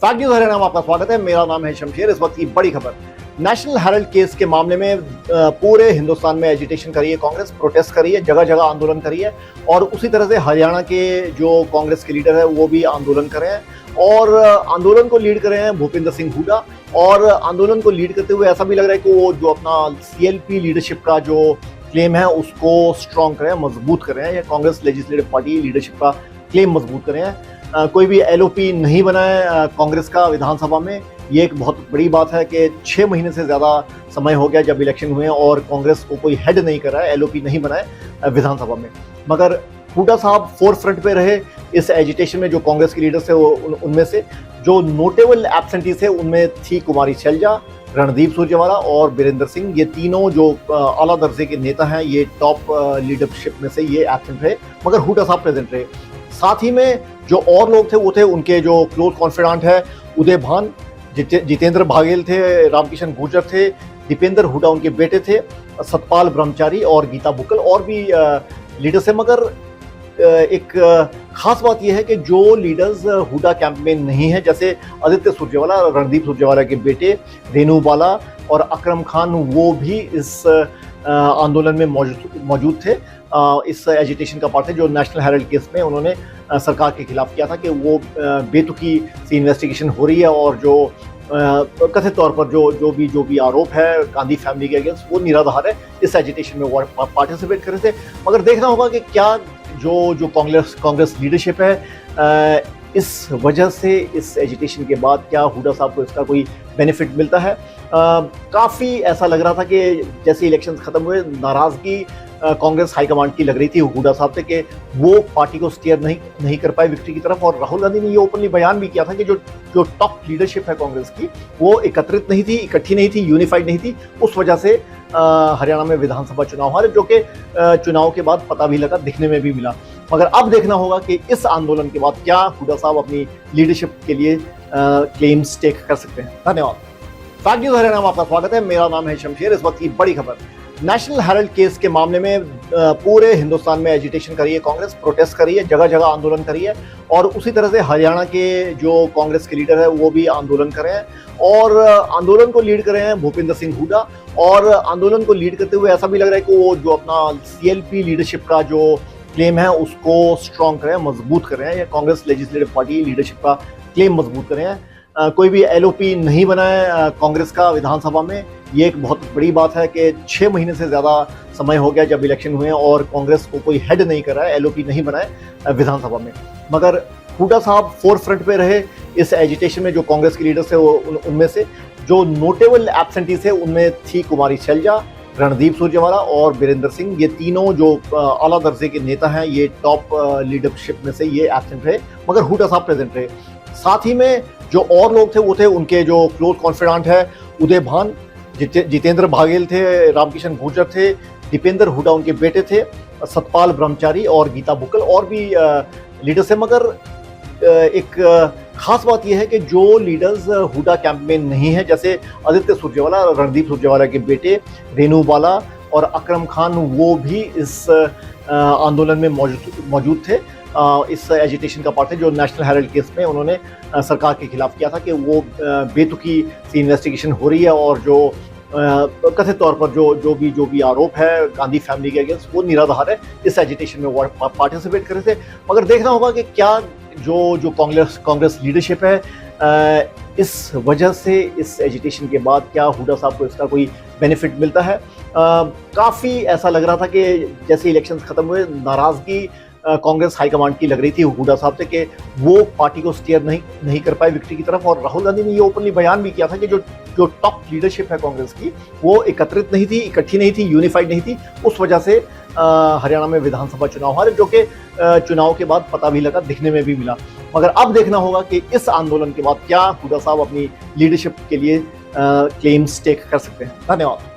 Fact news Haryana में आपका स्वागत है। मेरा नाम है शमशेर। इस वक्त की बड़ी खबर, नेशनल हेराल्ड केस के मामले में पूरे हिंदुस्तान में एजिटेशन करी है कांग्रेस, प्रोटेस्ट करी है, जगह जगह आंदोलन करी है। और उसी तरह से हरियाणा के जो कांग्रेस के लीडर है वो भी आंदोलन कर रहे हैं और आंदोलन को लीड कर रहे हैं भूपिंदर सिंह हुड्डा। और आंदोलन को लीड करते हुए ऐसा भी लग रहा है कि वो जो अपना CLP लीडरशिप का जो क्लेम है उसको स्ट्रॉन्ग कर रहे हैं, मजबूत कर रहे हैं, या कांग्रेस लेजिस्लेटिव पार्टी लीडरशिप का क्लेम मजबूत कर रहे हैं। कोई भी LOP नहीं बना है कांग्रेस का विधानसभा में। ये एक बहुत बड़ी बात है कि 6 महीने से ज़्यादा समय हो गया जब इलेक्शन हुए और कांग्रेस को कोई हेड नहीं कर रहा है, LOP नहीं बना है विधानसभा में। मगर हुड्डा साहब फोर फ्रंट पे रहे इस एजिटेशन में। जो कांग्रेस के लीडर्स थे उनमें से जो नोटेबल एब्सेंटीज थे उनमें थी कुमारी शैलजा, रणदीप सुरजेवाला और बीरेंद्र सिंह। ये तीनों जो आला दर्जे के नेता हैं, ये टॉप लीडरशिप में से ये एब्सेंट रहे, मगर हुड्डा साहब प्रेजेंट रहे। साथ ही में जो और लोग थे वो थे उनके जो क्लोज कॉन्फिडेंट है, उदय भान, जितेंद्र भागेल थे, रामकिशन गुर्जर थे, दीपेंद्र हुड्डा उनके बेटे थे, सतपाल ब्रह्मचारी और गीता बुक्कल, और भी लीडर्स हैं। मगर एक खास बात यह है कि जो लीडर्स हुड्डा कैंप में नहीं है, जैसे आदित्य सुरजेवाला, रणदीप सुरजेवाला के बेटे रेनू बाला और अकरम खान, वो भी इस आंदोलन में मौजूद थे। इस एजिटेशन का पार्ट है जो नेशनल हेराल्ड केस में उन्होंने सरकार के खिलाफ किया था कि वो बेतुकी सी इन्वेस्टिगेशन हो रही है और जो कथित तौर पर जो भी आरोप है गांधी फैमिली के अगेंस्ट वो निराधार है। इस एजिटेशन में वो पार्टिसिपेट कर रहे थे। मगर देखना होगा कि क्या जो कांग्रेस लीडरशिप है इस वजह से इस एजिटेशन के बाद क्या हुड्डा साहब को इसका कोई बेनिफिट मिलता है। काफ़ी ऐसा लग रहा था कि जैसे इलेक्शंस खत्म हुए नाराज़गी कांग्रेस हाईकमांड की लग रही थी हुड्डा साहब से कि वो पार्टी को स्टीयर नहीं कर पाए विक्ट्री की तरफ। और राहुल गांधी ने ये ओपनली बयान भी किया था कि जो टॉप लीडरशिप है कांग्रेस की वो एकत्रित नहीं थी, इकट्ठी नहीं थी, यूनिफाइड नहीं थी। उस वजह से हरियाणा में विधानसभा चुनाव हारे, जो कि चुनाव के बाद पता भी लगा, दिखने में भी मिला। मगर अब देखना होगा कि इस आंदोलन के बाद क्या हुड्डा साहब अपनी लीडरशिप के लिए क्लेम्स टेक कर सकते हैं। धन्यवाद। फैक्ट न्यूज हरियाणा में आपका स्वागत है। मेरा नाम है शमशेर। इस वक्त की बड़ी खबर, नेशनल हेराल्ड केस के मामले में पूरे हिंदुस्तान में एजिटेशन करी है कांग्रेस, प्रोटेस्ट करी है, जगह जगह आंदोलन करी है। और उसी तरह से हरियाणा के जो कांग्रेस के लीडर है वो भी आंदोलन कर रहे हैं और आंदोलन को लीड कर रहे हैं भूपिंदर सिंह हुड्डा। और आंदोलन को लीड करते हुए ऐसा भी लग रहा है कि वो जो अपना CLP लीडरशिप का जो क्लेम है उसको स्ट्रॉन्ग कर रहे हैं, मजबूत कर रहे हैं, या कांग्रेस लेजिस्लेटिव पार्टी लीडरशिप का क्लेम मजबूत कर रहे हैं। कोई भी LOP नहीं बना है कांग्रेस का विधानसभा में। ये एक बहुत बड़ी बात है कि 6 महीने से ज़्यादा समय हो गया जब इलेक्शन हुए और कांग्रेस को कोई हेड नहीं कर रहा है, LOP नहीं बना है विधानसभा में। मगर हुड्डा साहब फोर फ्रंट पे रहे इस एजिटेशन में। जो कांग्रेस के लीडर्स थे उनमें से जो नोटेबल एब्सेंटीज थे उनमें थी कुमारी शैलजा, रणदीप सुरजेवाला और बीरेंद्र सिंह। ये तीनों जो आला दर्जे के नेता हैं, ये टॉप लीडरशिप में से ये एब्सेंट रहे, मगर हुड्डा साहब प्रेजेंट रहे। साथ ही में जो और लोग थे वो थे उनके जो क्लोज कॉन्फिडेंट है, उदय भान, जितेंद्र भागेल थे, रामकिशन गुर्जर थे, दीपेंद्र हुड्डा उनके बेटे थे, सतपाल ब्रह्मचारी और गीता बुक्कल, और भी लीडर्स हैं। मगर एक खास बात यह है कि जो लीडर्स हुड्डा कैंप में नहीं है, जैसे आदित्य सुरजेवाला, रणदीप सुरजेवाला के बेटे रेनू बाला और अकरम खान, वो भी इस आंदोलन में मौजूद थे। इस एजिटेशन का पार्ट है जो नेशनल हेराल्ड केस में उन्होंने सरकार के खिलाफ किया था कि वो बेतुकी सी इन्वेस्टिगेशन हो रही है और जो कथित तौर पर जो भी आरोप है गांधी फैमिली के अगेंस्ट वो निराधार है। इस एजिटेशन में वो पार्टिसिपेट कर रहे थे। मगर देखना होगा कि क्या जो कांग्रेस लीडरशिप है इस वजह से इस एजिटेशन के बाद क्या हुड्डा साहब को इसका कोई बेनिफिट मिलता है। काफ़ी ऐसा लग रहा था कि जैसे इलेक्शंस खत्म हुए नाराज़गी कांग्रेस हाईकमांड की लग रही थी हुड्डा साहब से कि वो पार्टी को स्टीयर नहीं कर पाए विक्ट्री की तरफ। और राहुल गांधी ने ये ओपनली बयान भी किया था कि जो टॉप लीडरशिप है कांग्रेस की वो एकत्रित नहीं थी, इकट्ठी नहीं थी, यूनिफाइड नहीं थी। उस वजह से हरियाणा में विधानसभा चुनाव हारे, जो कि चुनाव के बाद पता भी लगा, दिखने में भी मिला। मगर अब देखना होगा कि इस आंदोलन के बाद क्या हुड्डा साहब अपनी लीडरशिप के लिए क्लेम्स टेक कर सकते हैं। धन्यवाद।